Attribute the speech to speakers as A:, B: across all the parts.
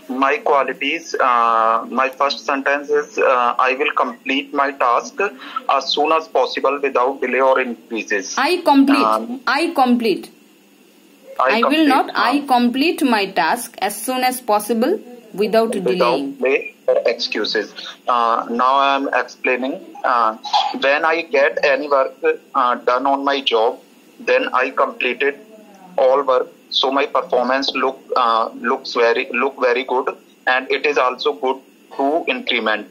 A: My qualities, my first sentence is, I will complete my task as soon as possible without delay or increases.
B: I complete. I complete my task as soon as possible without delaying.
A: Without delay or excuses. Now I am explaining. When I get any work done on my job, then I completed all work. So my performance looks very good, and it is also good to increment.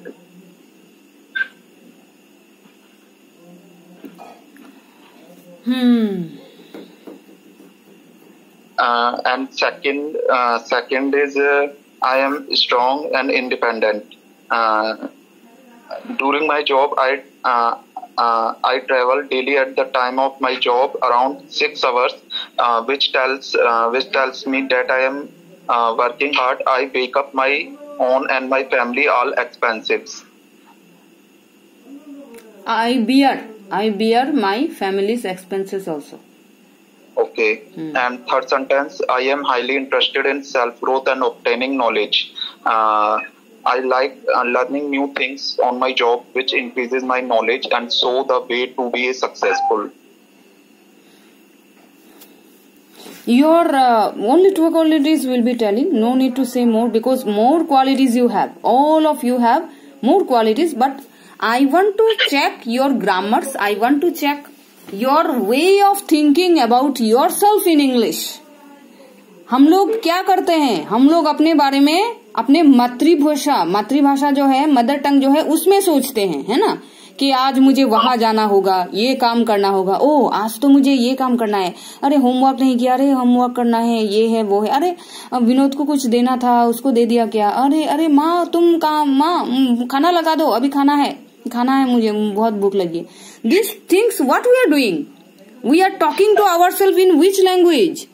A: And second is I am strong and independent. During my job, I travel daily at the time of my job around 6 hours, which tells me that I am working hard. I wake up my own and my family all expenses.
B: I bear my family's expenses also.
A: Okay. And third sentence, I am highly interested in self-growth and obtaining knowledge. I like learning new things on my job, which increases my knowledge and so the way to be successful.
B: Your only 2 qualities will be telling. No need to say more, because more qualities you have. All of you have more qualities, but I want to check your grammars. I want to check your way of thinking about yourself in English. हम लोग क्या करते हैं, हम लोग अपने बारे में अपने मातृभाषा जो है, मदर टंग जो है, उसमें सोचते हैं, है ना, कि आज मुझे वहां जाना होगा, ये काम करना होगा, ओ आज तो मुझे ये काम करना है, अरे होमवर्क नहीं किया, अरे होमवर्क करना है, ये है वो है, अरे विनोद को कुछ देना था, उसको दे दिया क्या, अरे माँ तुम माँ खाना लगा दो, अभी खाना है मुझे, बहुत भूख लगी है. These things what we are doing, we are talking to ourselves in which language?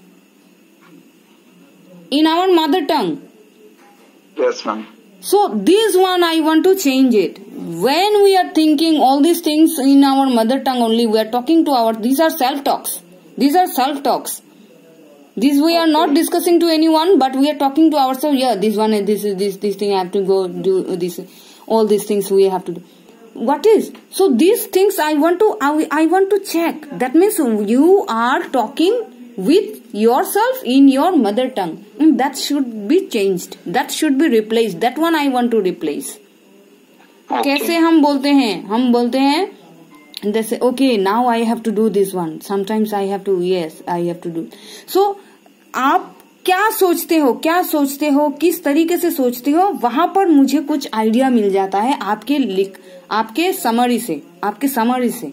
B: In our mother tongue.
A: Yes, ma'am.
B: So this one I want to change it. When we are thinking all these things in our mother tongue only, we are talking to these are self-talks. These are self-talks. This we are not discussing to anyone, but we are talking to ourselves. Yeah, this one, this thing I have to go do this. All these things we have to do. What is? So these things I want to check. That means you are talking with yourself in your mother tongue. And that should be changed. That should be replaced. That one I want to replace. Okay. कैसे हम बोलते हैं जैसे okay, now I have to do this one. Sometimes I have to, yes, I have to do. So आप क्या सोचते हो, किस तरीके से सोचते हो, वहां पर मुझे कुछ आइडिया मिल जाता है आपके समरी से.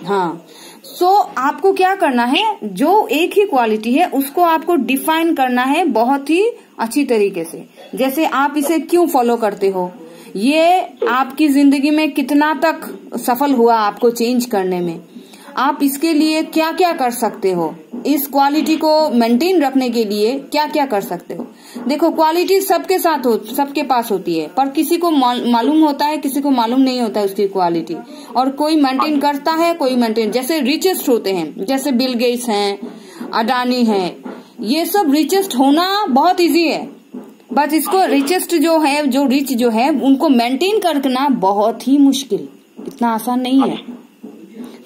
B: हाँ. सो आपको क्या करना है, जो एक ही क्वालिटी है उसको आपको डिफाइन करना है बहुत ही अच्छी तरीके से. जैसे आप इसे क्यों फॉलो करते हो, ये आपकी जिंदगी में कितना तक सफल हुआ आपको चेंज करने में, आप इसके लिए क्या क्या कर सकते हो, इस क्वालिटी को मेंटेन रखने के लिए क्या क्या कर सकते हो. देखो क्वालिटी सबके पास होती है, पर किसी को मालूम होता है, किसी को मालूम नहीं होता है उसकी क्वालिटी, और कोई मेंटेन करता है, कोई मेंटेन. जैसे रिचेस्ट होते हैं, जैसे बिल गेट्स हैं, अडानी हैं, ये सब रिचेस्ट होना बहुत इजी है, बट इसको रिचेस्ट जो है, जो रिच जो है, उनको मेंटेन करना बहुत ही मुश्किल, इतना आसान नहीं है.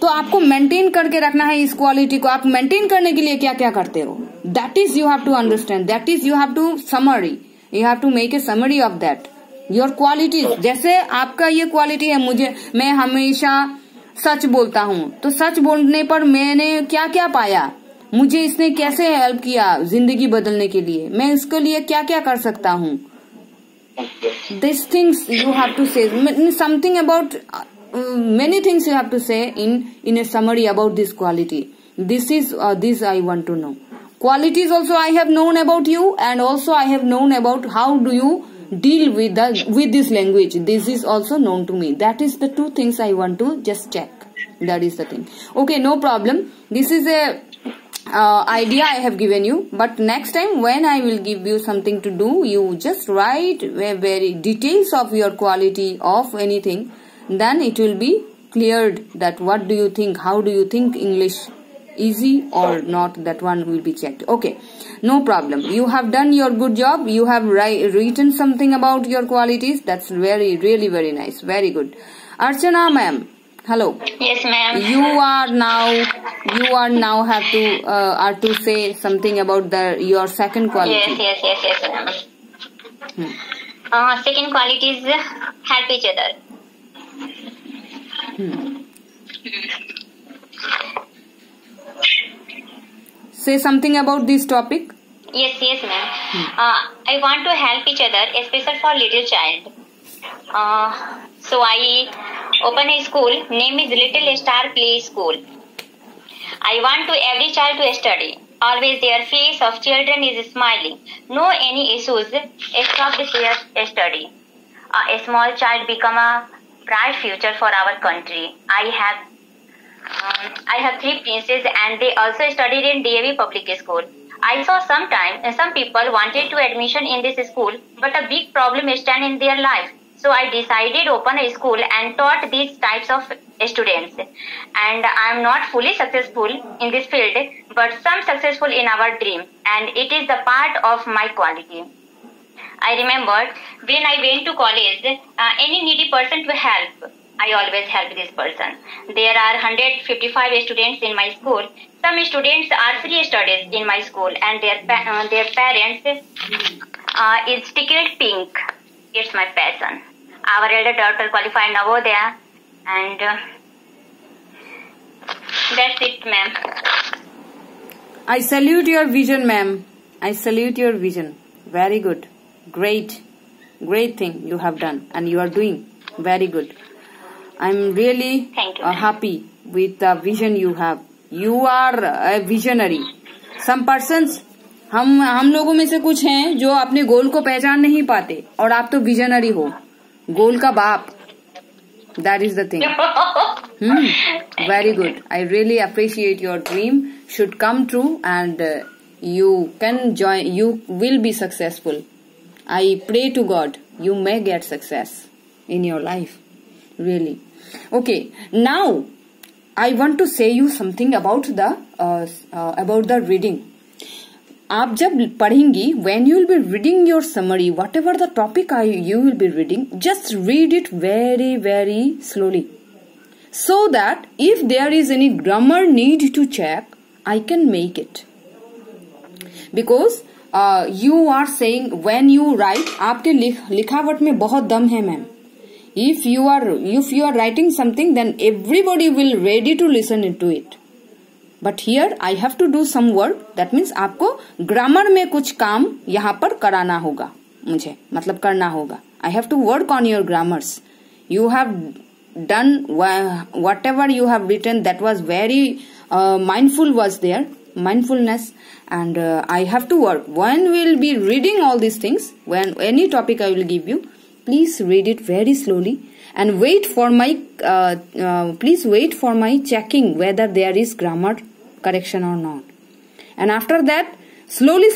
B: तो आपको मेंटेन करके रखना है इस क्वालिटी को. आप मेंटेन करने के लिए क्या क्या करते हो, that is you have to understand, that is you have to summary, you have to make a summary of that your qualities. जैसे आपका ये क्वालिटी है, मैं हमेशा सच बोलता हूँ, तो सच बोलने पर मैंने क्या क्या पाया, मुझे इसने कैसे हेल्प किया जिंदगी बदलने के लिए, मैं इसके लिए क्या क्या कर सकता हूँ. This things you have to say something about many things you have to say in a summary about this quality. This I want to know. Qualities also I have known about you, and also I have known about how do you deal with this language. This is also known to me. That is the two things I want to just check. That is the thing. Okay, no problem. This is a idea I have given you, but next time when I will give you something to do, you just write very details of your quality of anything. Then it will be cleared that what do you think, how do you think English easy or not, that one will be checked. Okay, no problem. You have done your good job. You have written something about your qualities. That's really very nice. Very good. Archana ma'am, hello.
C: Yes ma'am.
B: You are now have to are to say something about your second quality.
C: Yes ma'am. Second quality is help each other.
B: Say something about this topic.
C: Yes ma'am. I want to help each other, especially for little child. So I open a school, name is Little Star Play School. I want to every child to study. Always their face of children is smiling. No any issues except their study. A small child become a bright future for our country. I have 3 princes and they also studied in DAV public school. I saw some people wanted to admission in this school, but a big problem stand in their life. So I decided open a school and taught these types of students. And I am not fully successful in this field, but some successful in our dream. And it is the part of my quality. I remembered when I went to college, any needy person to help, I always help this person. There are 155 students in my school. Some students are free studies in my school and their parents is tickled pink. It's my passion. Our elder daughter qualified Navodaya and that's it ma'am.
B: I salute your vision ma'am. I salute your vision. Very good. Great thing you have done and you are doing very good. I'm really happy with the vision you have. You are a visionary. Some persons, हम लोगों में से कुछ हैं जो अपने गोल को पहचान नहीं पाते और आप तो विजनरी हो, गोल का बाप. That is the thing. Very good. I really appreciate your dream should come true and you can join. You will be successful. I pray to God you may get success in your life. Really. Okay. Now I want to say you something about the reading. आप जब पढ़ेंगी, when you will be reading your summary, whatever the topic you will be reading, just read it very slowly, so that if there is any grammar need to check, I can make it. Because you are saying when you write, आपके लिखावट में बहुत दम है ma'am. If you are writing something, then everybody will ready to listen to it. But here I have to do some work. That means आपको grammar में कुछ काम यहाँ पर कराना होगा, मुझे मतलब करना होगा. I have to work on your grammars. You have done whatever you have written. That was very mindful was there, mindfulness, and I have to work. When we will be reading all these things, when any topic I will give you, please read it very slowly. And wait for my please wait for my checking whether there is grammar correction or not. And after that, slowly,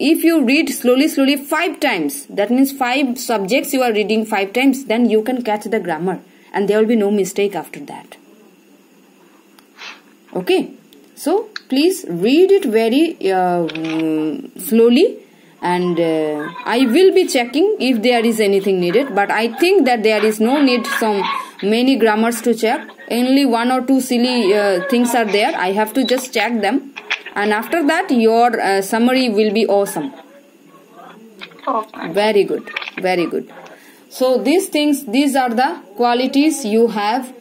B: if you read slowly 5 times, that means 5 subjects you are reading 5 times, then you can catch the grammar and there will be no mistake after that. Okay, so please read it very slowly. And I will be checking if there is anything needed, but I think that there is no need some many grammars to check. Only 1 or 2 silly things are there. I have to just check them, and after that your summary will be awesome. Very good. So these are the qualities you have.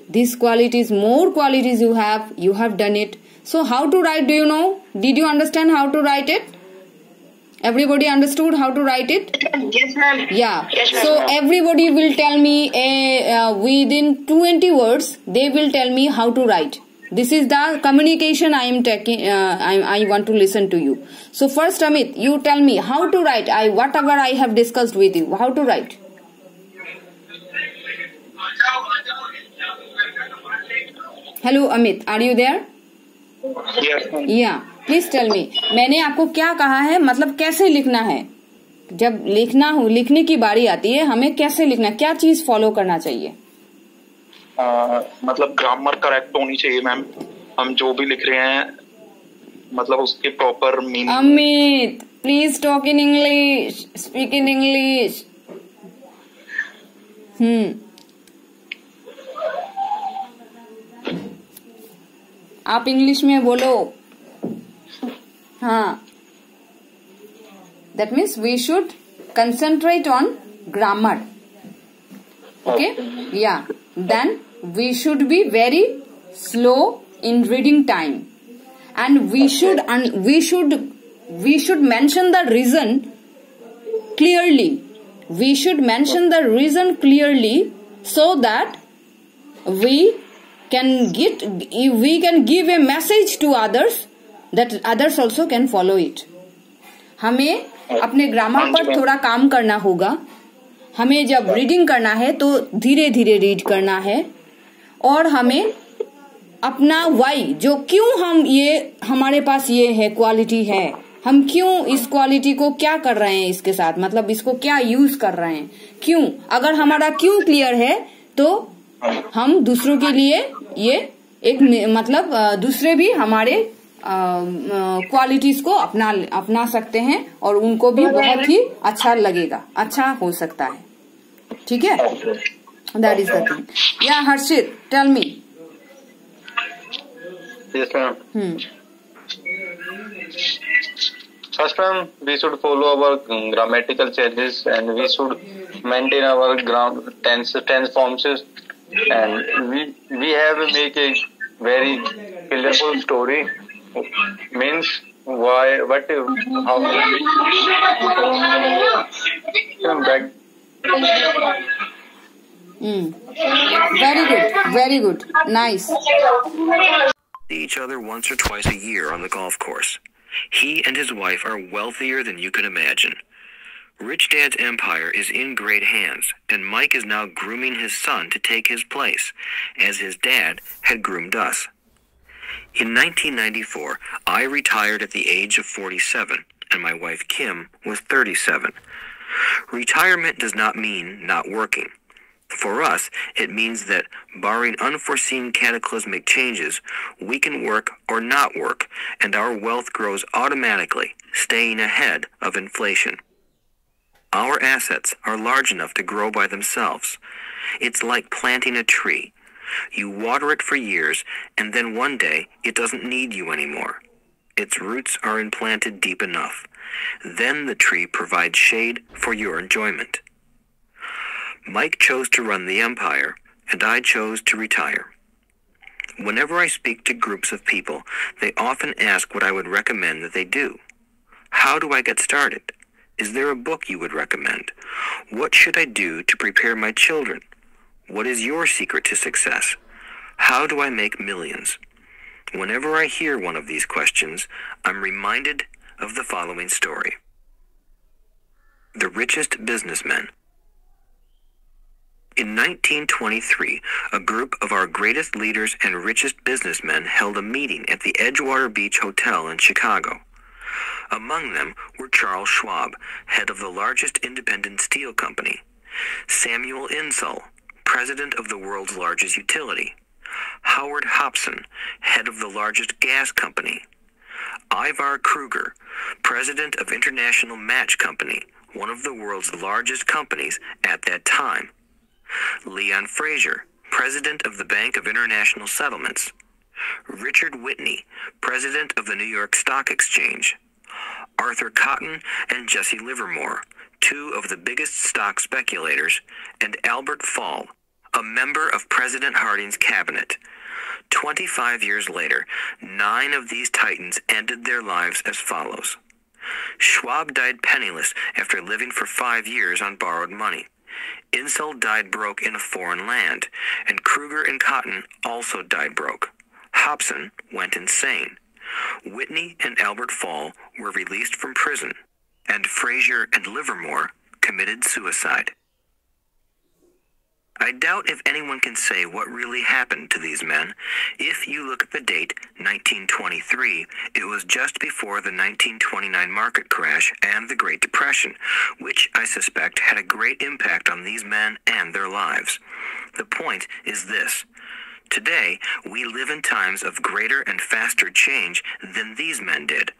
B: These qualities, more qualities you have done it. So how to write, do you know? Did you understand how to write it? Everybody understood how to write it?
C: Yes ma'am.
B: Yeah.
C: Yes, ma'am.
B: So everybody will tell me within 20 words they will tell me how to write. This is the communication I am taking. I want to listen to you. So first, Amit, you tell me how to write. Whatever I have discussed with you, how to write. Hello, Amit. Are you there?
A: Yes.
B: Yeah. Please tell me, मैंने आपको क्या कहा है, मतलब कैसे लिखना है. जब लिखने की बारी आती है हमें कैसे लिखना, क्या चीज फॉलो करना चाहिए.
A: मतलब ग्रामर करेक्ट होनी चाहिए मैम, हम जो भी लिख रहे हैं मतलब उसके proper meaning.
B: Amit please talk in English, speak in English. आप इंग्लिश में बोलो। हाँ, that means we should concentrate on grammar. Okay? Yeah. Then we should be very slow in reading time, and we should mention the reason clearly. We should mention the reason clearly so that we can give a message to others that others also can follow it. हमें अपने grammar पर थोड़ा काम करना होगा। हमें जब reading करना है तो धीरे धीरे रीड करना है, और हमें अपना वाई, जो क्यों हम ये हमारे पास ये है क्वालिटी है, हम क्यों इस क्वालिटी को क्या कर रहे हैं इसके साथ, मतलब इसको क्या यूज कर रहे हैं, क्यों, अगर हमारा क्यों क्लियर है तो हम दूसरों के लिए ये एक मतलब दूसरे भी हमारे क्वालिटीज को अपना सकते हैं और उनको भी बहुत ही अच्छा लगेगा, अच्छा हो सकता है। ठीक है, दैट इज द थिंग। या Harshit, tell me.
D: Yes, ma'am. First, ma'am, we should follow our grammatical changes, and we should maintain our tense forms, and we have to make a very colorful story. Means why, what, how. Back.
B: Very good, nice.
E: Each other once or twice a year on the golf course. He and his wife are wealthier than you can imagine. Rich Dad's empire is in great hands, and Mike is now grooming his son to take his place, as his dad had groomed us. In 1994, I retired at the age of 47, and my wife Kim was 37. Retirement does not mean not working. For us, it means that, barring unforeseen cataclysmic changes, we can work or not work, and our wealth grows automatically, staying ahead of inflation. Our assets are large enough to grow by themselves. It's like planting a tree. You water it for years, and then one day it doesn't need you anymore. Its roots are implanted deep enough. Then the tree provides shade for your enjoyment. Mike chose to run the empire, and I chose to retire. Whenever I speak to groups of people, they often ask what I would recommend that they do. How do I get started? Is there a book you would recommend? What should I do to prepare my children? What is your secret to success? How do I make millions? Whenever I hear one of these questions, I'm reminded of the following story. The Richest Businessmen. In 1923, a group of our greatest leaders and richest businessmen held a meeting at the Edgewater Beach Hotel in Chicago. Among them were Charles Schwab, head of the largest independent steel company; Samuel Insull, president of the world's largest utility; Howard Hobson, head of the largest gas company; Ivar Kruger, president of International Match Company, one of the world's largest companies at that time; Leon Fraser, president of the Bank of International Settlements; Richard Whitney, president of the New York Stock Exchange; Arthur Cotton and Jesse Livermore, two of the biggest stock speculators; and Albert Fall, a member of President Harding's cabinet. 25 years later, 9 of these titans ended their lives as follows. Schwab died penniless after living for 5 years on borrowed money. Insull died broke in a foreign land, and Kruger and Cotton also died broke. Hobson went insane. Whitney and Albert Fall were released from prison, and Fraser and Livermore committed suicide. I doubt if anyone can say what really happened to these men. If you look at the date, 1923, it was just before the 1929 market crash and the Great Depression, which I suspect had a great impact on these men and their lives. The point is this. Today, we live in times of greater and faster change than these men did.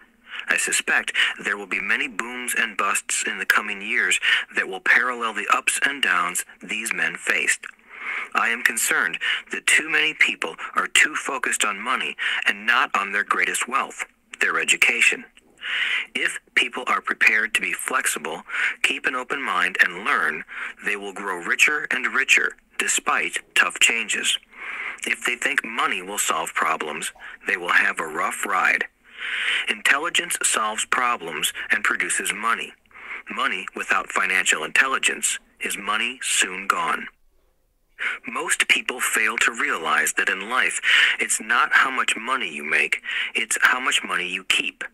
E: I suspect there will be many booms and busts in the coming years that will parallel the ups and downs these men faced. I am concerned that too many people are too focused on money and not on their greatest wealth, their education. If people are prepared to be flexible, keep an open mind, and learn, they will grow richer and richer despite tough changes. If they think money will solve problems, they will have a rough ride. Intelligence solves problems and produces money. Money without financial intelligence is money soon gone. Most people fail to realize that in life, it's not how much money you make, it's how much money you keep.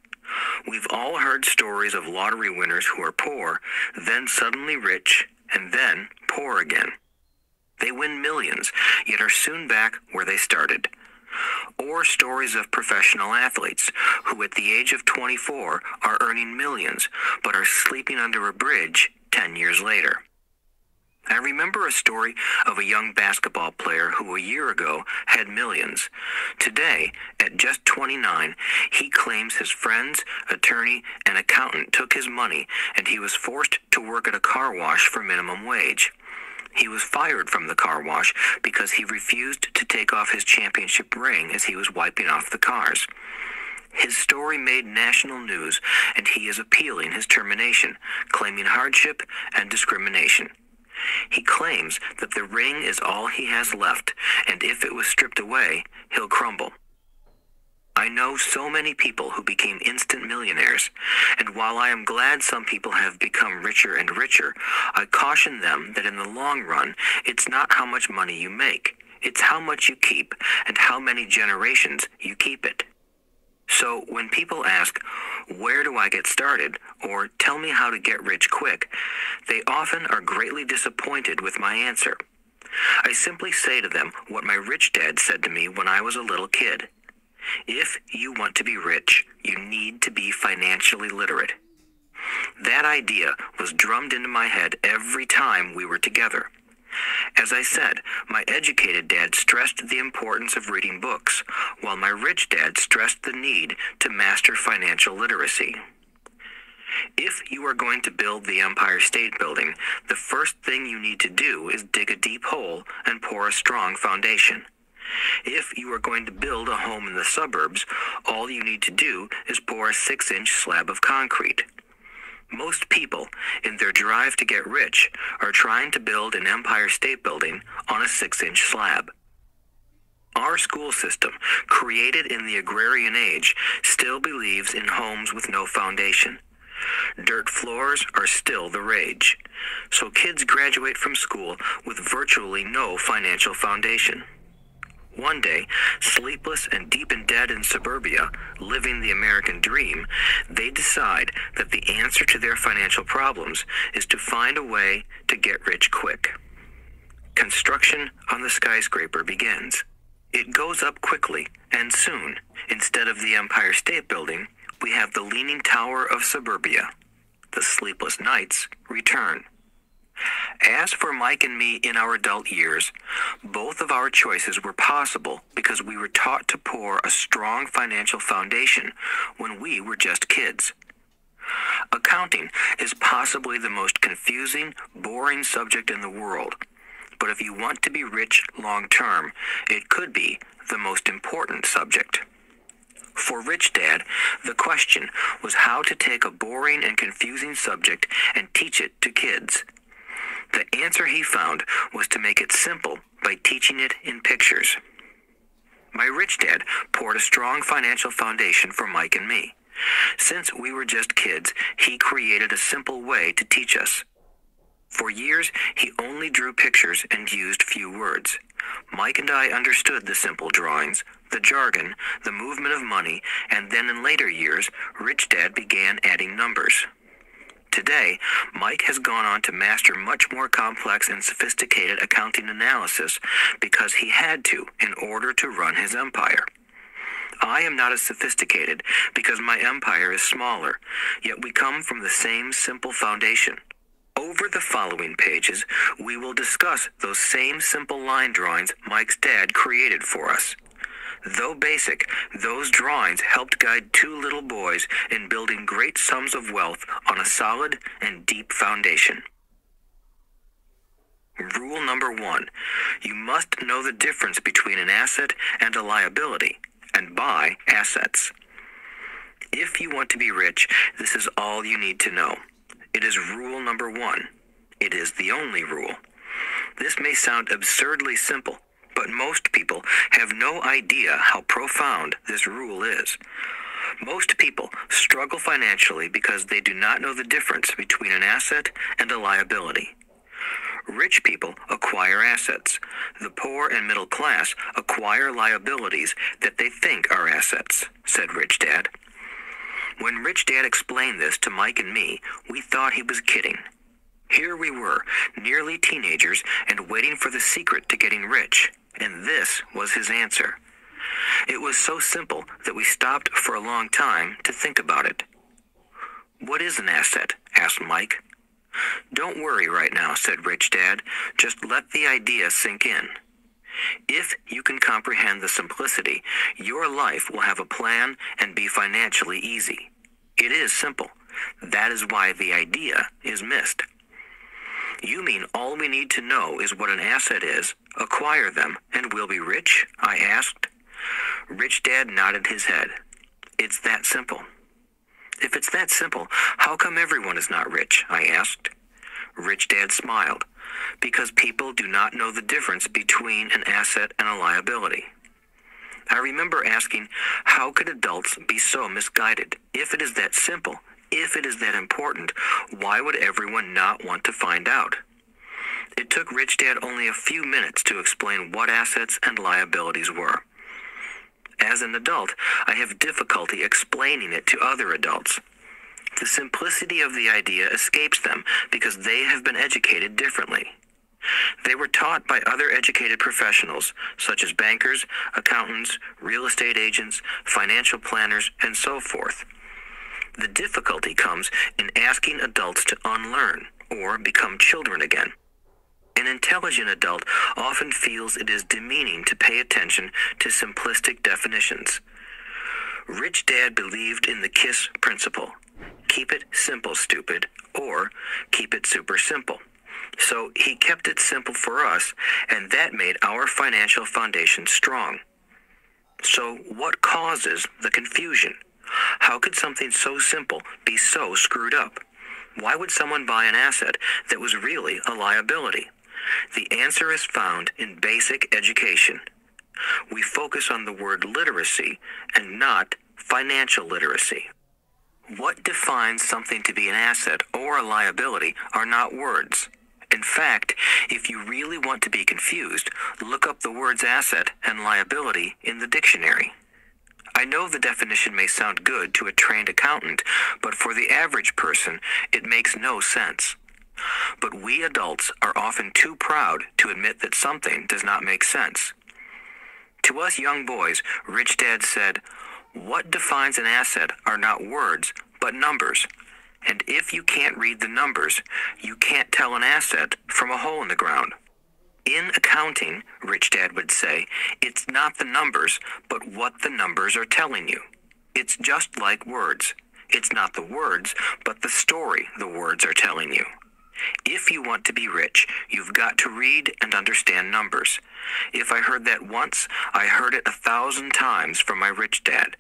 E: We've all heard stories of lottery winners who are poor, then suddenly rich, and then poor again. They win millions, yet are soon back where they started. Or stories of professional athletes who at the age of 24 are earning millions, but are sleeping under a bridge 10 years later. I remember a story of a young basketball player who a year ago had millions. Today, at just 29, he claims his friends, attorney, and accountant took his money, and he was forced to work at a car wash for minimum wage. He was fired from the car wash because he refused to take off his championship ring as he was wiping off the cars. His story made national news, and he is appealing his termination, claiming hardship and discrimination. He claims that the ring is all he has left, and if it was stripped away, he'll crumble. I know so many people who became instant millionaires, and while I am glad some people have become richer and richer, I caution them that in the long run, it's not how much money you make, it's how much you keep and how many generations you keep it. So when people ask, where do I get started, or tell me how to get rich quick, they often are greatly disappointed with my answer. I simply say to them what my rich dad said to me when I was a little kid. If you want to be rich, you need to be financially literate. That idea was drummed into my head every time we were together. As I said, my educated dad stressed the importance of reading books, while my rich dad stressed the need to master financial literacy. If you are going to build the Empire State Building, the first thing you need to do is dig a deep hole and pour a strong foundation. If you are going to build a home in the suburbs, all you need to do is pour a 6-inch slab of concrete. Most people, in their drive to get rich, are trying to build an Empire State Building on a 6-inch slab. Our school system, created in the agrarian age, still believes in homes with no foundation. Dirt floors are still the rage. So kids graduate from school with virtually no financial foundation. One day, sleepless and deep in debt in suburbia, living the American dream, they decide that the answer to their financial problems is to find a way to get rich quick. Construction on the skyscraper begins. It goes up quickly, and soon, instead of the Empire State Building, we have the Leaning Tower of suburbia. The sleepless nights return. As for Mike and me in our adult years, both of our choices were possible because we were taught to pour a strong financial foundation when we were just kids. Accounting is possibly the most confusing, boring subject in the world, but if you want to be rich long term, it could be the most important subject. For Rich Dad, the question was how to take a boring and confusing subject and teach it to kids. The answer he found was to make it simple by teaching it in pictures. My rich dad poured a strong financial foundation for Mike and me. Since we were just kids, he created a simple way to teach us. For years, he only drew pictures and used few words. Mike and I understood the simple drawings, the jargon, the movement of money, and then in later years, Rich Dad began adding numbers. Today, Mike has gone on to master much more complex and sophisticated accounting analysis because he had to in order to run his empire. I am not as sophisticated because my empire is smaller, yet we come from the same simple foundation. Over the following pages, we will discuss those same simple line drawings Mike's dad created for us. Though basic, those drawings helped guide two little boys in building great sums of wealth on a solid and deep foundation. Rule number 1. You must know the difference between an asset and a liability, and buy assets. If you want to be rich, this is all you need to know. It is rule number 1. It is the only rule. This may sound absurdly simple, but most people have no idea how profound this rule is. Most people struggle financially because they do not know the difference between an asset and a liability. Rich people acquire assets. The poor and middle class acquire liabilities that they think are assets, said Rich Dad. When Rich Dad explained this to Mike and me, we thought he was kidding. Here we were, nearly teenagers, and waiting for the secret to getting rich. And this was his answer. It was so simple that we stopped for a long time to think about it. What is an asset? Asked Mike. Don't worry right now, said Rich Dad. Just let the idea sink in. If you can comprehend the simplicity, your life will have a plan and be financially easy. It is simple. That is why the idea is missed. You mean all we need to know is what an asset is, acquire them, and we'll be rich? I asked. Rich Dad nodded his head. It's that simple. If it's that simple, how come everyone is not rich? I asked. Rich Dad smiled. Because people do not know the difference between an asset and a liability. I remember asking, how could adults be so misguided? If it is that simple, if it is that important, why would everyone not want to find out? It took Rich Dad only a few minutes to explain what assets and liabilities were. As an adult, I have difficulty explaining it to other adults. The simplicity of the idea escapes them because they have been educated differently. They were taught by other educated professionals, such as bankers, accountants, real estate agents, financial planners, and so forth. The difficulty comes in asking adults to unlearn or become children again. An intelligent adult often feels it is demeaning to pay attention to simplistic definitions. Rich Dad believed in the KISS principle. Keep it simple, stupid, or keep it super simple. So he kept it simple for us, and that made our financial foundation strong. So what causes the confusion? How could something so simple be so screwed up? Why would someone buy an asset that was really a liability? The answer is found in basic education. We focus on the word literacy and not financial literacy. What defines something to be an asset or a liability are not words. In fact, if you really want to be confused, look up the words asset and liability in the dictionary. I know the definition may sound good to a trained accountant, but for the average person, it makes no sense. But we adults are often too proud to admit that something does not make sense. To us young boys, Rich Dad said, what defines an asset are not words, but numbers. And if you can't read the numbers, you can't tell an asset from a hole in the ground. In accounting, Rich Dad would say, it's not the numbers, but what the numbers are telling you. It's just like words. It's not the words, but the story the words are telling you. If you want to be rich, you've got to read and understand numbers. If I heard that once, I heard it 1,000 times from my rich dad.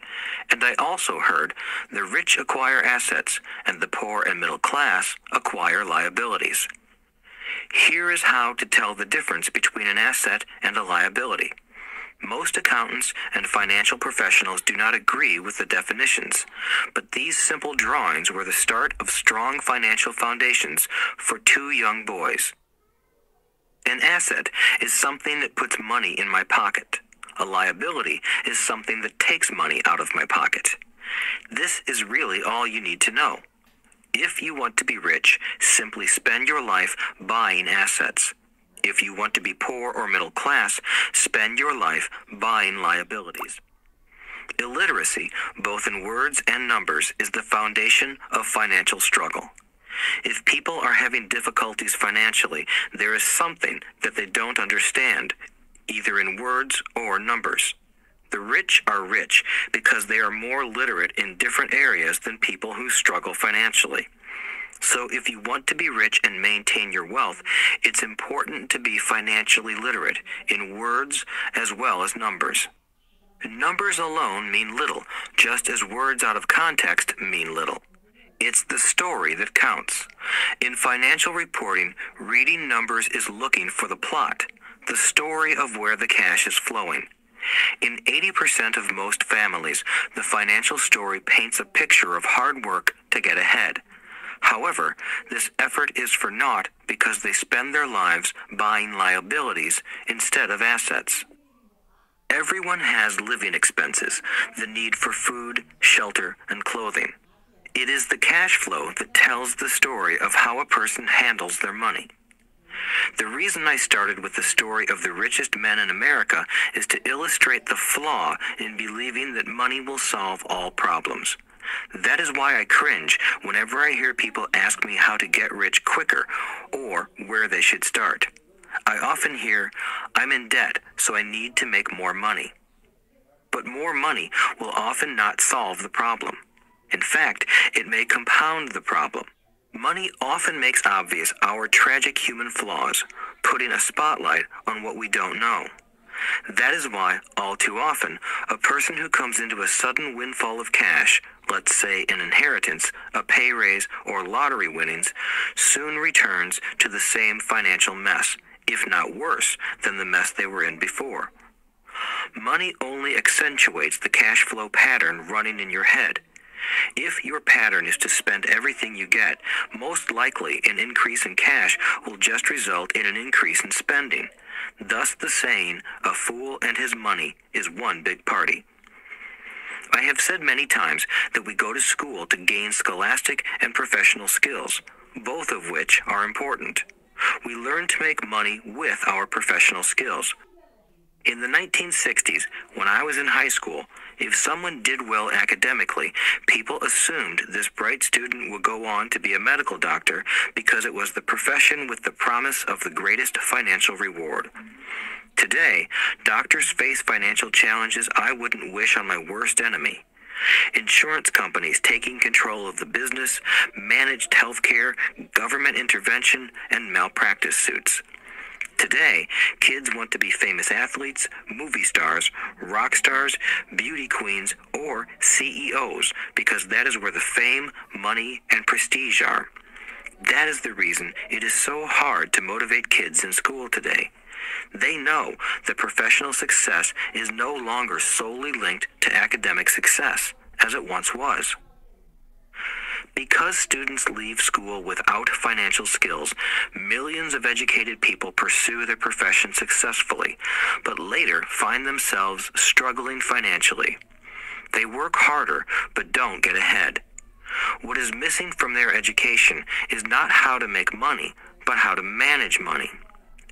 E: And I also heard the rich acquire assets and the poor and middle class acquire liabilities. Here is how to tell the difference between an asset and a liability. Most accountants and financial professionals do not agree with the definitions, but these simple drawings were the start of strong financial foundations for two young boys. An asset is something that puts money in my pocket. A liability is something that takes money out of my pocket. This is really all you need to know. If you want to be rich, simply spend your life buying assets. If you want to be poor or middle class, spend your life buying liabilities. Illiteracy, both in words and numbers, is the foundation of financial struggle. If people are having difficulties financially, there is something that they don't understand, either in words or numbers. The rich are rich because they are more literate in different areas than people who struggle financially. So if you want to be rich and maintain your wealth, it's important to be financially literate in words as well as numbers. Numbers alone mean little, just as words out of context mean little. It's the story that counts. In financial reporting, reading numbers is looking for the plot, the story of where the cash is flowing. In 80% of most families, the financial story paints a picture of hard work to get ahead. However, this effort is for naught because they spend their lives buying liabilities instead of assets. Everyone has living expenses, the need for food, shelter, and clothing. It is the cash flow that tells the story of how a person handles their money. The reason I started with the story of the richest men in America is to illustrate the flaw in believing that money will solve all problems. That is why I cringe whenever I hear people ask me how to get rich quicker or where they should start. I often hear, "I'm in debt, so I need to make more money." But more money will often not solve the problem. In fact, it may compound the problem. Money often makes obvious our tragic human flaws, putting a spotlight on what we don't know. That is why, all too often, a person who comes into a sudden windfall of cash, let's say an inheritance, a pay raise, or lottery winnings, soon returns to the same financial mess, if not worse than the mess they were in before. Money only accentuates the cash flow pattern running in your head. If your pattern is to spend everything you get, most likely an increase in cash will just result in an increase in spending. Thus the saying, "A fool and his money is one big party." I have said many times that we go to school to gain scholastic and professional skills, both of which are important. We learn to make money with our professional skills. In the 1960s, when I was in high school, if someone did well academically, people assumed this bright student would go on to be a medical doctor because it was the profession with the promise of the greatest financial reward. Today, doctors face financial challenges I wouldn't wish on my worst enemy. Insurance companies taking control of the business, managed healthcare, government intervention, and malpractice suits. Today, kids want to be famous athletes, movie stars, rock stars, beauty queens, or CEOs because that is where the fame, money, and prestige are. That is the reason it is so hard to motivate kids in school today. They know that professional success is no longer solely linked to academic success, as it once was. Because students leave school without financial skills, millions of educated people pursue their profession successfully, but later find themselves struggling financially. They work harder, but don't get ahead. What is missing from their education is not how to make money, but how to manage money.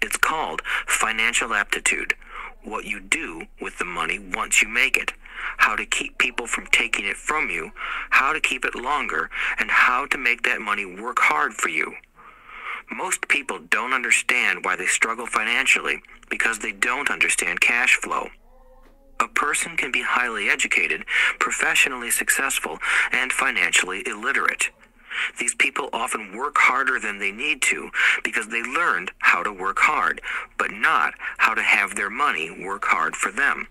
E: It's called financial aptitude, what you do with the money once you make it, how to keep people from taking it from you, how to keep it longer, and how to make that money work hard for you. Most people don't understand why they struggle financially because they don't understand cash flow. A person can be highly educated, professionally successful, and financially illiterate. These people often work harder than they need to because they learned how to work hard, but not how to have their money work hard for them.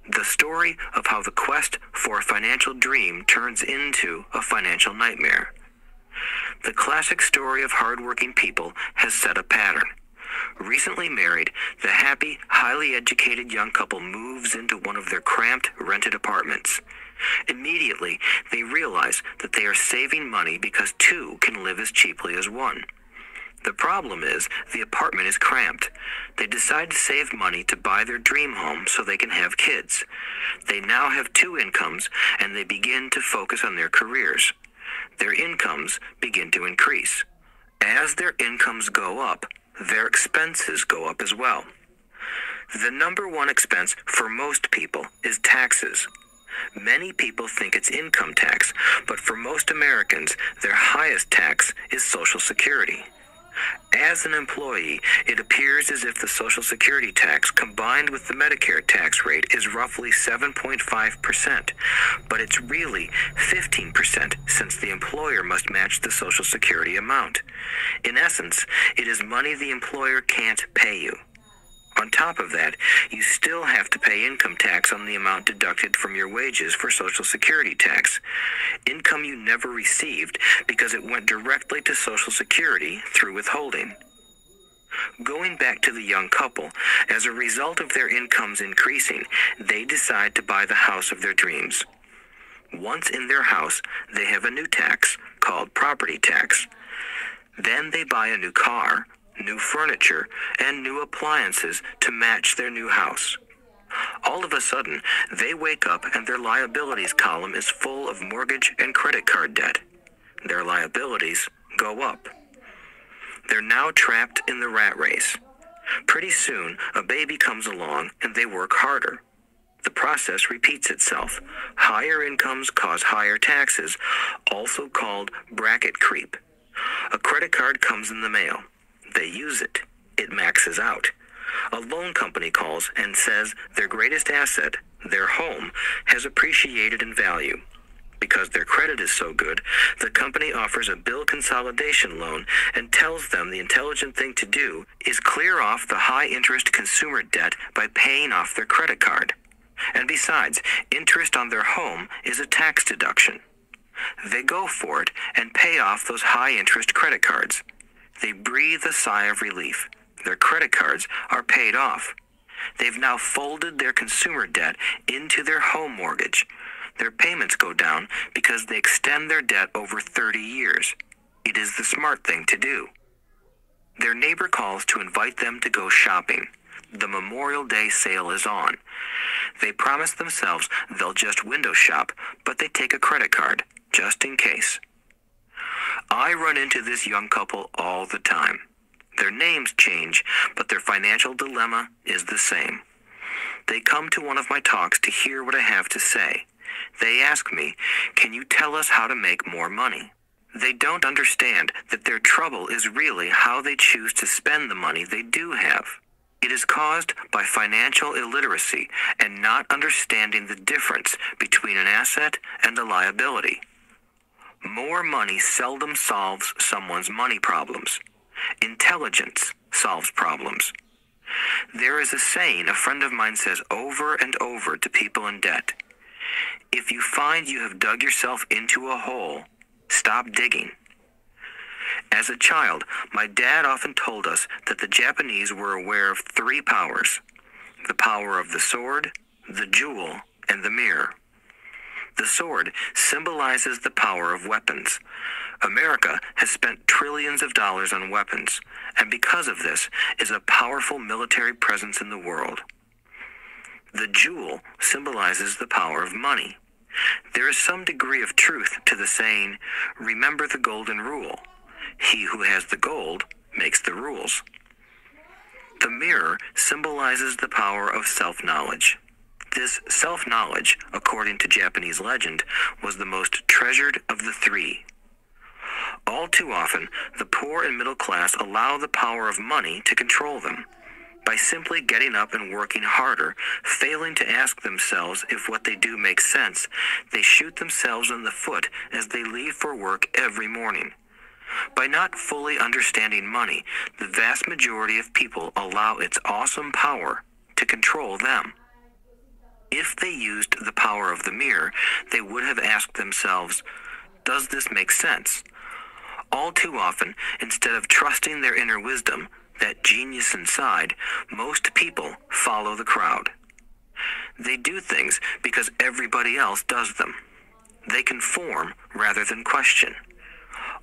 E: The story of how the quest for a financial dream turns into a financial nightmare. The classic story of hardworking people has set a pattern. Recently married, the happy, highly educated young couple moves into one of their cramped, rented apartments. Immediately, they realize that they are saving money because two can live as cheaply as one. The problem is, the apartment is cramped. They decide to save money to buy their dream home so they can have kids. They now have two incomes, and they begin to focus on their careers. their incomes begin to increase. As their incomes go up, their expenses go up as well. The number one expense for most people is taxes. Many people think it's income tax, but for most Americans, their highest tax is Social Security. As an employee, it appears as if the Social Security tax combined with the Medicare tax rate is roughly 7.5%, but it's really 15% since the employer must match the Social Security amount. In essence, it is money the employer can't pay you. On top of that, you still have to pay income tax on the amount deducted from your wages for Social Security tax. Income you never received because it went directly to Social Security through withholding. Going back to the young couple, as a result of their incomes increasing, they decide to buy the house of their dreams. Once in their house, they have a new tax called property tax. Then they buy a new car, new furniture, and new appliances to match their new house. All of a sudden, they wake up and their liabilities column is full of mortgage and credit card debt. Their liabilities go up. They're now trapped in the rat race. Pretty soon, a baby comes along and they work harder. The process repeats itself. Higher incomes cause higher taxes, also called bracket creep. A credit card comes in the mail. They use it. It maxes out. A loan company calls and says their greatest asset, their home, has appreciated in value. Because their credit is so good, the company offers a bill consolidation loan and tells them the intelligent thing to do is clear off the high-interest consumer debt by paying off their credit card. And besides, interest on their home is a tax deduction. They go for it and pay off those high-interest credit cards. They breathe a sigh of relief. Their credit cards are paid off. They've now folded their consumer debt into their home mortgage. Their payments go down because they extend their debt over 30 years. It is the smart thing to do. Their neighbor calls to invite them to go shopping. The Memorial Day sale is on. They promise themselves they'll just window shop, but they take a credit card, just in case. I run into this young couple all the time. Their names change, but their financial dilemma is the same. They come to one of my talks to hear what I have to say. They ask me, "Can you tell us how to make more money?" They don't understand that their trouble is really how they choose to spend the money they do have. It is caused by financial illiteracy and not understanding the difference between an asset and a liability. More money seldom solves someone's money problems. Intelligence solves problems. There is a saying a friend of mine says over and over to people in debt. If you find you have dug yourself into a hole, stop digging. As a child, my dad often told us that the Japanese were aware of 3 powers: the power of the sword, the jewel, and the mirror. The sword symbolizes the power of weapons. America has spent trillions of dollars on weapons, and because of this, is a powerful military presence in the world. The jewel symbolizes the power of money. There is some degree of truth to the saying, "Remember the golden rule. He who has the gold makes the rules." The mirror symbolizes the power of self-knowledge. This self-knowledge, according to Japanese legend, was the most treasured of the 3. All too often, the poor and middle class allow the power of money to control them. By simply getting up and working harder, failing to ask themselves if what they do makes sense, they shoot themselves in the foot as they leave for work every morning. By not fully understanding money, the vast majority of people allow its awesome power to control them. If they used the power of the mirror, they would have asked themselves, "Does this make sense?" All too often, instead of trusting their inner wisdom, that genius inside, most people follow the crowd. They do things because everybody else does them. They conform rather than question.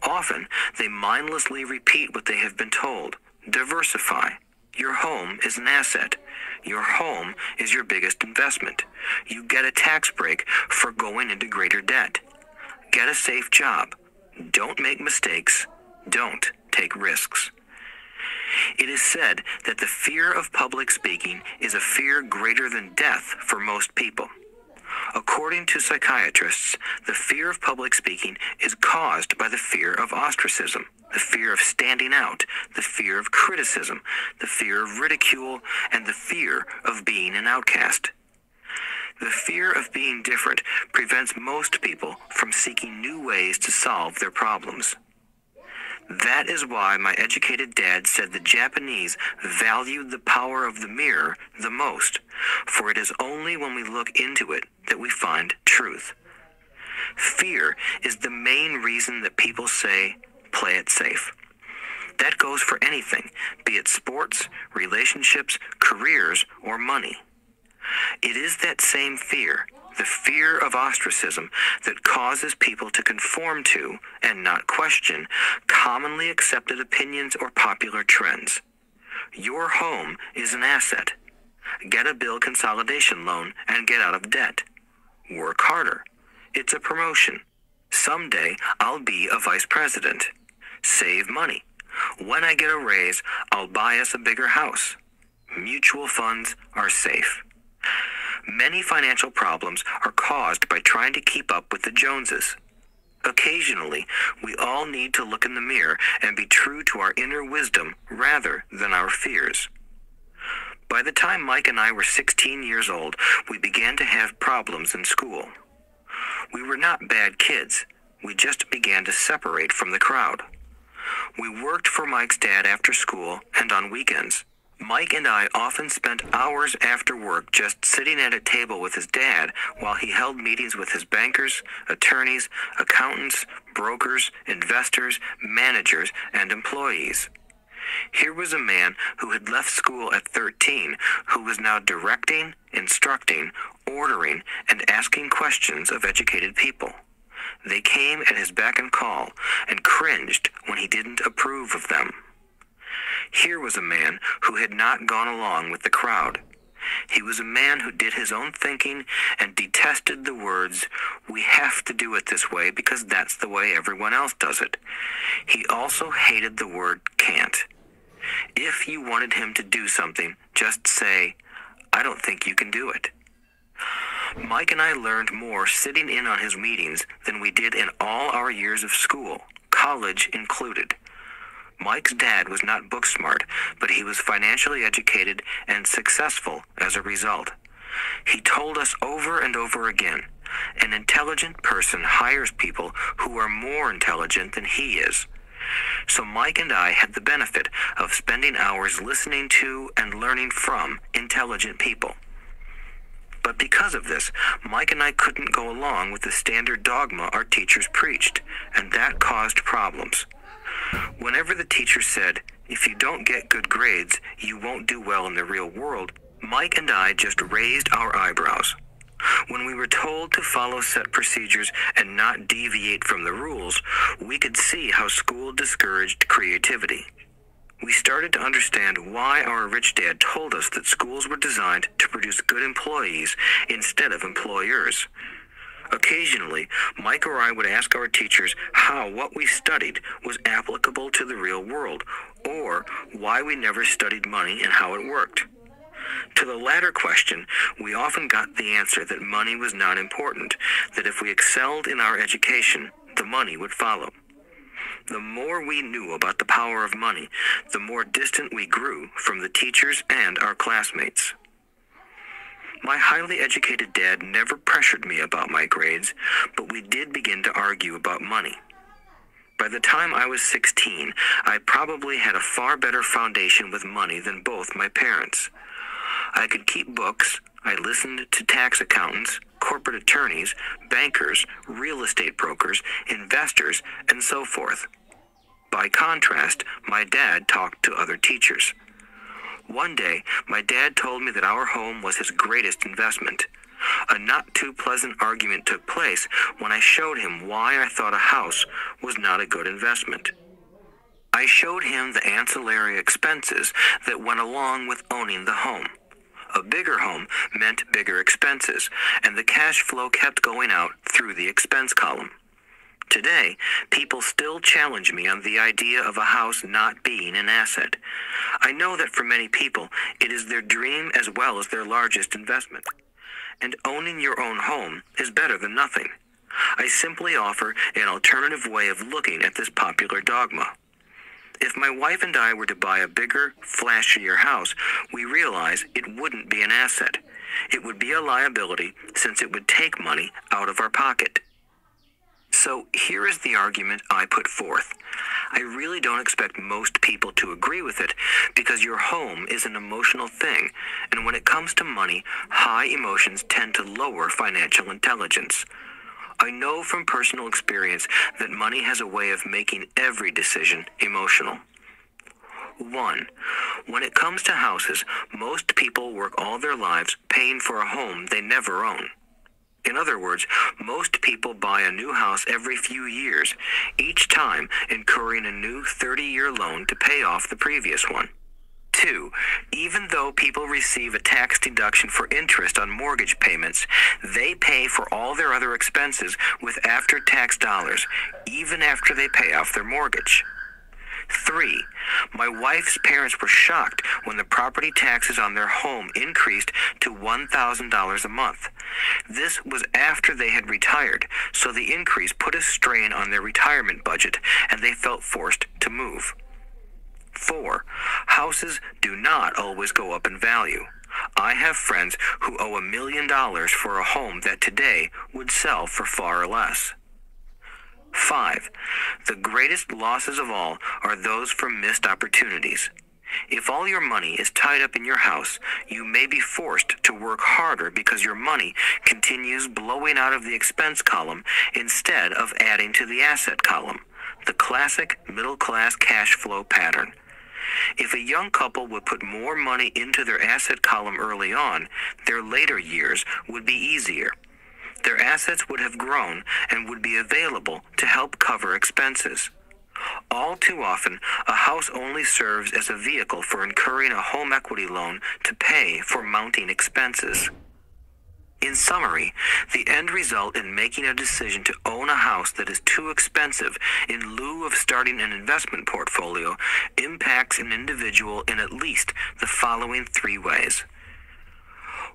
E: Often, they mindlessly repeat what they have been told. Diversify. Your home is an asset. Your home is your biggest investment. You get a tax break for going into greater debt. Get a safe job. Don't make mistakes. Don't take risks. It is said that the fear of public speaking is a fear greater than death for most people. According to psychiatrists, the fear of public speaking is caused by the fear of ostracism, the fear of standing out, the fear of criticism, the fear of ridicule, and the fear of being an outcast. The fear of being different prevents most people from seeking new ways to solve their problems. That is why my educated dad said the Japanese valued the power of the mirror the most, for it is only when we look into it that we find truth. Fear is the main reason that people say, play it safe. That goes for anything, be it sports, relationships, careers, or money. It is that same fear, the fear of ostracism, that causes people to conform to, and not question, commonly accepted opinions or popular trends. Your home is an asset. Get a bill consolidation loan and get out of debt. Work harder. It's a promotion. Someday I'll be a vice president. Save money. When I get a raise, I'll buy us a bigger house. Mutual funds are safe. Many financial problems are caused by trying to keep up with the Joneses. Occasionally, we all need to look in the mirror and be true to our inner wisdom rather than our fears. By the time Mike and I were 16 years old, we began to have problems in school. We were not bad kids. We just began to separate from the crowd. We worked for Mike's dad after school and on weekends. Mike and I often spent hours after work just sitting at a table with his dad while he held meetings with his bankers, attorneys, accountants, brokers, investors, managers, and employees. Here was a man who had left school at 13, who was now directing, instructing, ordering, and asking questions of educated people. They came at his beck and call and cringed when he didn't approve of them. Here was a man who had not gone along with the crowd. He was a man who did his own thinking and detested the words, "We have to do it this way because that's the way everyone else does it." He also hated the word can't. If you wanted him to do something, just say, "I don't think you can do it." Mike and I learned more sitting in on his meetings than we did in all our years of school, college included. Mike's dad was not book smart, but he was financially educated and successful as a result. He told us over and over again, an intelligent person hires people who are more intelligent than he is. So Mike and I had the benefit of spending hours listening to and learning from intelligent people. But because of this, Mike and I couldn't go along with the standard dogma our teachers preached, and that caused problems. Whenever the teacher said, "If you don't get good grades, you won't do well in the real world," Mike and I just raised our eyebrows. When we were told to follow set procedures and not deviate from the rules, we could see how school discouraged creativity. We started to understand why our rich dad told us that schools were designed to produce good employees instead of employers. Occasionally, Mike or I would ask our teachers how what we studied was applicable to the real world, or why we never studied money and how it worked. To the latter question, we often got the answer that money was not important, that if we excelled in our education, the money would follow. The more we knew about the power of money, the more distant we grew from the teachers and our classmates. My highly educated dad never pressured me about my grades, but we did begin to argue about money. By the time I was 16, I probably had a far better foundation with money than both my parents. I could keep books, I listened to tax accountants, corporate attorneys, bankers, real estate brokers, investors, and so forth. By contrast, my dad talked to other teachers. One day, my dad told me that our home was his greatest investment. A not too pleasant argument took place when I showed him why I thought a house was not a good investment. I showed him the ancillary expenses that went along with owning the home. A bigger home meant bigger expenses, and the cash flow kept going out through the expense column. Today, people still challenge me on the idea of a house not being an asset. I know that for many people, it is their dream as well as their largest investment. And owning your own home is better than nothing. I simply offer an alternative way of looking at this popular dogma. If my wife and I were to buy a bigger, flashier house, we realize it wouldn't be an asset. It would be a liability since it would take money out of our pocket. So here is the argument I put forth. I really don't expect most people to agree with it because your home is an emotional thing, and when it comes to money, high emotions tend to lower financial intelligence. I know from personal experience that money has a way of making every decision emotional. 1. When it comes to houses, most people work all their lives paying for a home they never own. In other words, most people buy a new house every few years, each time incurring a new 30-year loan to pay off the previous one. 2. Even though people receive a tax deduction for interest on mortgage payments, they pay for all their other expenses with after-tax dollars, even after they pay off their mortgage. 3. My wife's parents were shocked when the property taxes on their home increased to $1,000 a month. This was after they had retired, so the increase put a strain on their retirement budget, and they felt forced to move. 4. Houses do not always go up in value. I have friends who owe $1 million for a home that today would sell for far less. 5. The greatest losses of all are those from missed opportunities. If all your money is tied up in your house, you may be forced to work harder because your money continues blowing out of the expense column instead of adding to the asset column, the classic middle-class cash flow pattern. If a young couple would put more money into their asset column early on, their later years would be easier. Their assets would have grown and would be available to help cover expenses. All too often, a house only serves as a vehicle for incurring a home equity loan to pay for mounting expenses. In summary, the end result in making a decision to own a house that is too expensive in lieu of starting an investment portfolio impacts an individual in at least the following 3 ways.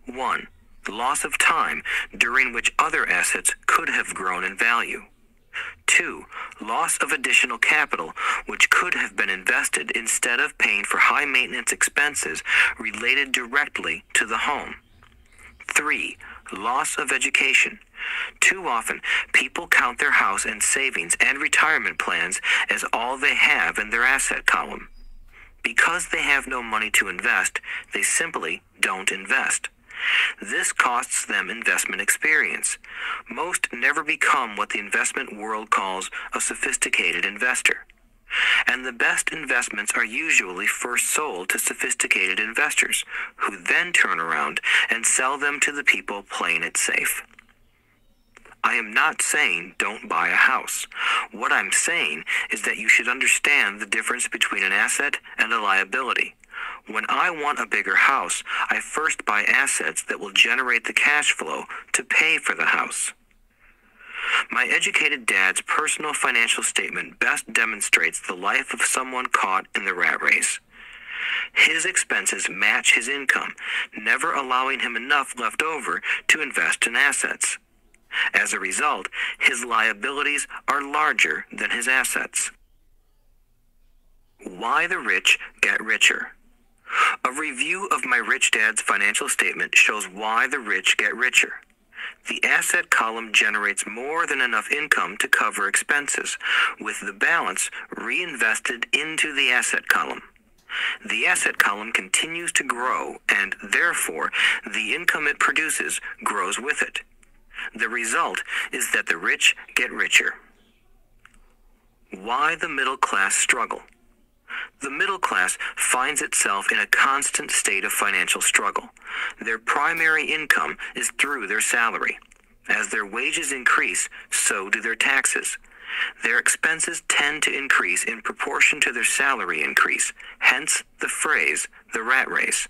E: 1. The loss of time during which other assets could have grown in value. 2. Loss of additional capital, which could have been invested instead of paying for high-maintenance expenses related directly to the home. 3. Loss of education. Too often, people count their house and savings and retirement plans as all they have in their asset column. Because they have no money to invest, they simply don't invest. This costs them investment experience. Most never become what the investment world calls a sophisticated investor. And the best investments are usually first sold to sophisticated investors, who then turn around and sell them to the people playing it safe. I am not saying don't buy a house. What I'm saying is that you should understand the difference between an asset and a liability. When I want a bigger house, I first buy assets that will generate the cash flow to pay for the house. My educated dad's personal financial statement best demonstrates the life of someone caught in the rat race. His expenses match his income, never allowing him enough left over to invest in assets. As a result, his liabilities are larger than his assets. Why the rich get richer. A review of my rich dad's financial statement shows why the rich get richer. The asset column generates more than enough income to cover expenses, with the balance reinvested into the asset column. The asset column continues to grow, and therefore, the income it produces grows with it. The result is that the rich get richer. Why the middle class struggle? The middle class finds itself in a constant state of financial struggle. Their primary income is through their salary. As their wages increase, so do their taxes. Their expenses tend to increase in proportion to their salary increase, hence the phrase, the rat race.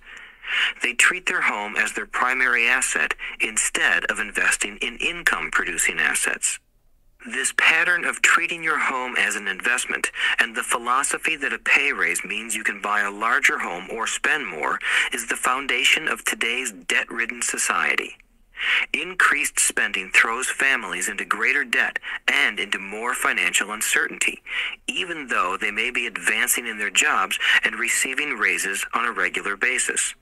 E: They treat their home as their primary asset instead of investing in income-producing assets. This pattern of treating your home as an investment and the philosophy that a pay raise means you can buy a larger home or spend more is the foundation of today's debt-ridden society. Increased spending throws families into greater debt and into more financial uncertainty, even though they may be advancing in their jobs and receiving raises on a regular basis.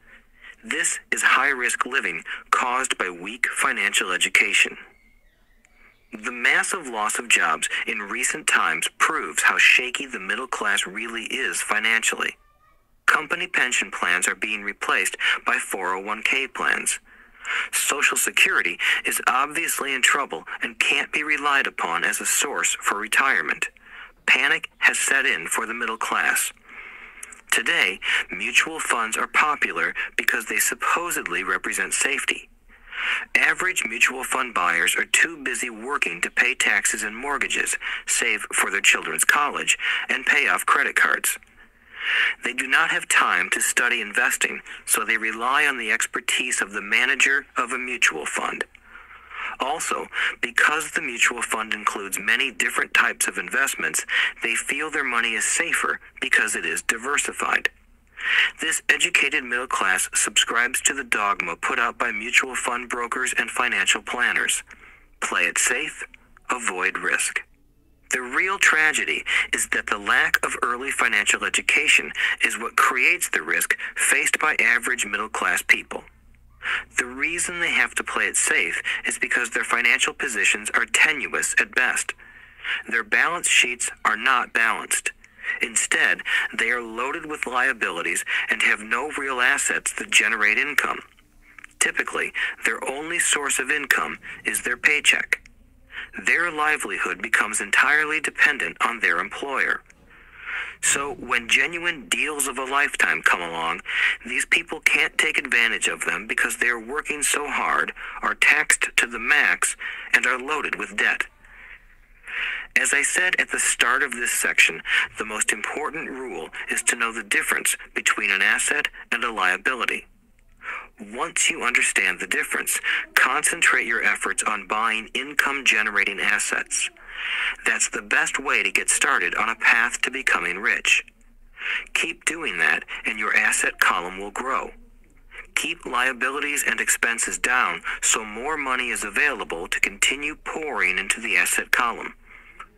E: This is high-risk living caused by weak financial education. The massive loss of jobs in recent times proves how shaky the middle class really is financially. Company pension plans are being replaced by 401k plans. Social Security is obviously in trouble and can't be relied upon as a source for retirement. Panic has set in for the middle class. Today, mutual funds are popular because they supposedly represent safety. Average mutual fund buyers are too busy working to pay taxes and mortgages, save for their children's college, and pay off credit cards. They do not have time to study investing, so they rely on the expertise of the manager of a mutual fund. Also, because the mutual fund includes many different types of investments, they feel their money is safer because it is diversified. This educated middle class subscribes to the dogma put out by mutual fund brokers and financial planners. Play it safe, avoid risk. The real tragedy is that the lack of early financial education is what creates the risk faced by average middle-class people. The reason they have to play it safe is because their financial positions are tenuous at best. Their balance sheets are not balanced. Instead, they are loaded with liabilities and have no real assets that generate income. Typically, their only source of income is their paycheck. Their livelihood becomes entirely dependent on their employer. So when genuine deals of a lifetime come along, these people can't take advantage of them because they are working so hard, are taxed to the max, and are loaded with debt. As I said at the start of this section, the most important rule is to know the difference between an asset and a liability. Once you understand the difference, concentrate your efforts on buying income-generating assets. That's the best way to get started on a path to becoming rich. Keep doing that, and your asset column will grow. Keep liabilities and expenses down so more money is available to continue pouring into the asset column.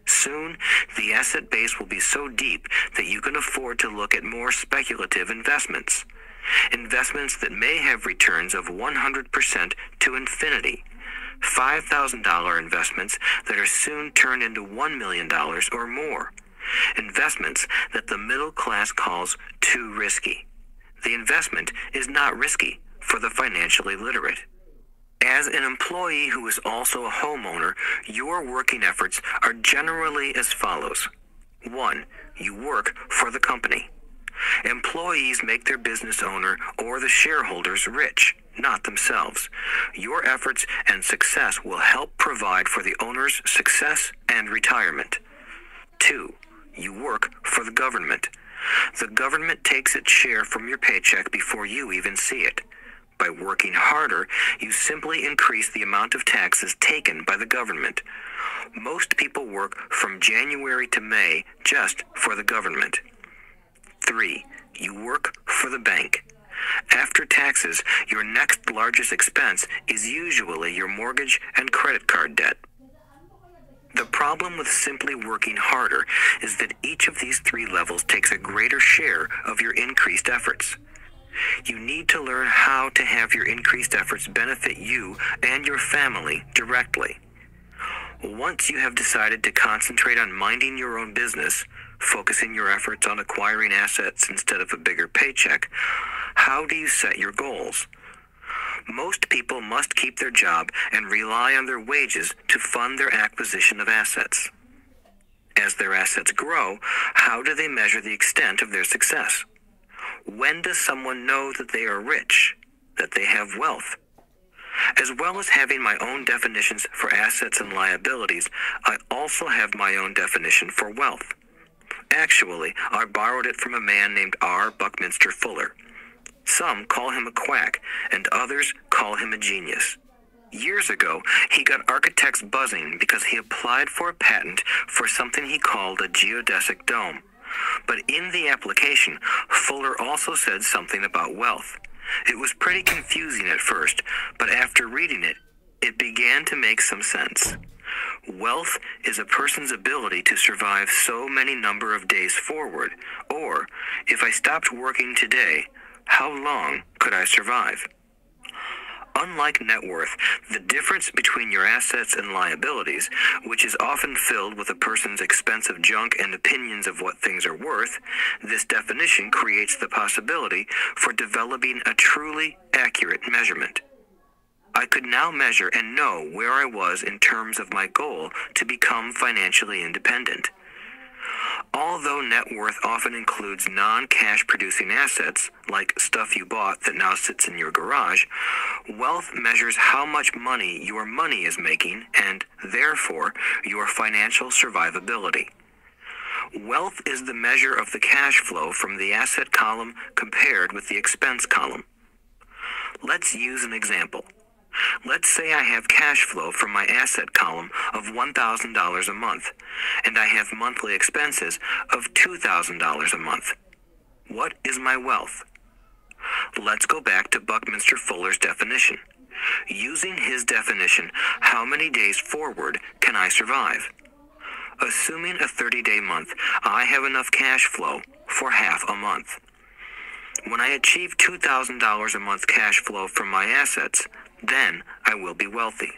E: Soon, the asset base will be so deep that you can afford to look at more speculative investments. Investments that may have returns of 100% to infinity. $5,000 investments that are soon turned into $1 million or more. Investments that the middle class calls too risky. The investment is not risky for the financially literate. As an employee who is also a homeowner, your working efforts are generally as follows. 1. You work for the company. Employees make their business owner or the shareholders rich, not themselves. Your efforts and success will help provide for the owner's success and retirement. 2. You work for the government. The government takes its share from your paycheck before you even see it. By working harder, you simply increase the amount of taxes taken by the government. Most people work from January to May just for the government. 3. You work for the bank. After taxes, your next largest expense is usually your mortgage and credit card debt. The problem with simply working harder is that each of these 3 levels takes a greater share of your increased efforts. You need to learn how to have your increased efforts benefit you and your family directly. Once you have decided to concentrate on minding your own business, focusing your efforts on acquiring assets instead of a bigger paycheck, how do you set your goals? Most people must keep their job and rely on their wages to fund their acquisition of assets. As their assets grow, how do they measure the extent of their success? When does someone know that they are rich, that they have wealth? As well as having my own definitions for assets and liabilities, I also have my own definition for wealth. Actually, I borrowed it from a man named R. Buckminster Fuller. Some call him a quack, and others call him a genius. Years ago, he got architects buzzing because he applied for a patent for something he called a geodesic dome. But in the application, Fuller also said something about wealth. It was pretty confusing at first, but after reading it, it began to make some sense. Wealth is a person's ability to survive so many number of days forward, or, if I stopped working today, how long could I survive? Unlike net worth, the difference between your assets and liabilities, which is often filled with a person's expensive junk and opinions of what things are worth, this definition creates the possibility for developing a truly accurate measurement. I could now measure and know where I was in terms of my goal to become financially independent. Although net worth often includes non-cash producing assets, like stuff you bought that now sits in your garage, wealth measures how much money your money is making and, therefore, your financial survivability. Wealth is the measure of the cash flow from the asset column compared with the expense column. Let's use an example. Let's say I have cash flow from my asset column of $1,000 a month, and I have monthly expenses of $2,000 a month. What is my wealth? Let's go back to Buckminster Fuller's definition. Using his definition, how many days forward can I survive? Assuming a 30-day month, I have enough cash flow for half a month. When I achieve $2,000 a month cash flow from my assets, then I will be wealthy.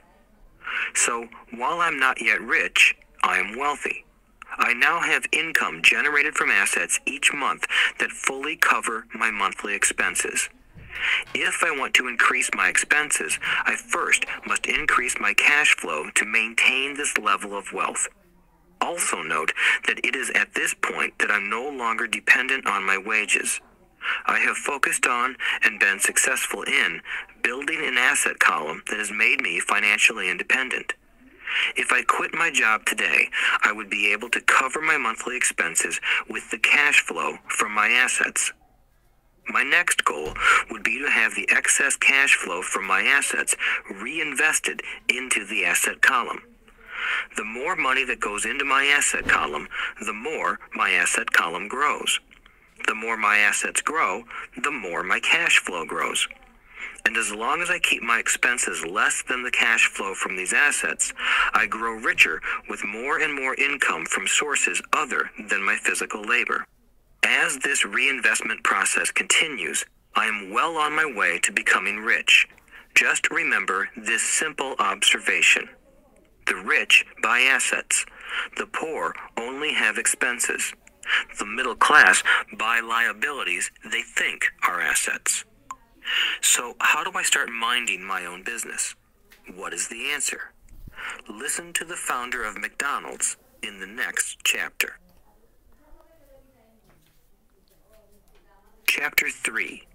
E: So, while I'm not yet rich, I am wealthy. I now have income generated from assets each month that fully cover my monthly expenses. If I want to increase my expenses, I first must increase my cash flow to maintain this level of wealth. Also note that it is at this point that I'm no longer dependent on my wages. I have focused on and been successful in building an asset column that has made me financially independent. If I quit my job today, I would be able to cover my monthly expenses with the cash flow from my assets. My next goal would be to have the excess cash flow from my assets reinvested into the asset column. The more money that goes into my asset column, the more my asset column grows. The more my assets grow, the more my cash flow grows. And as long as I keep my expenses less than the cash flow from these assets, I grow richer with more and more income from sources other than my physical labor. As this reinvestment process continues, I am well on my way to becoming rich. Just remember this simple observation. The rich buy assets. The poor only have expenses. The middle class buy liabilities they think are assets. So how do I start minding my own business? What is the answer? Listen to the founder of McDonald's in the next chapter. Chapter 3.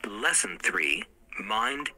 E: Lesson 3. Mind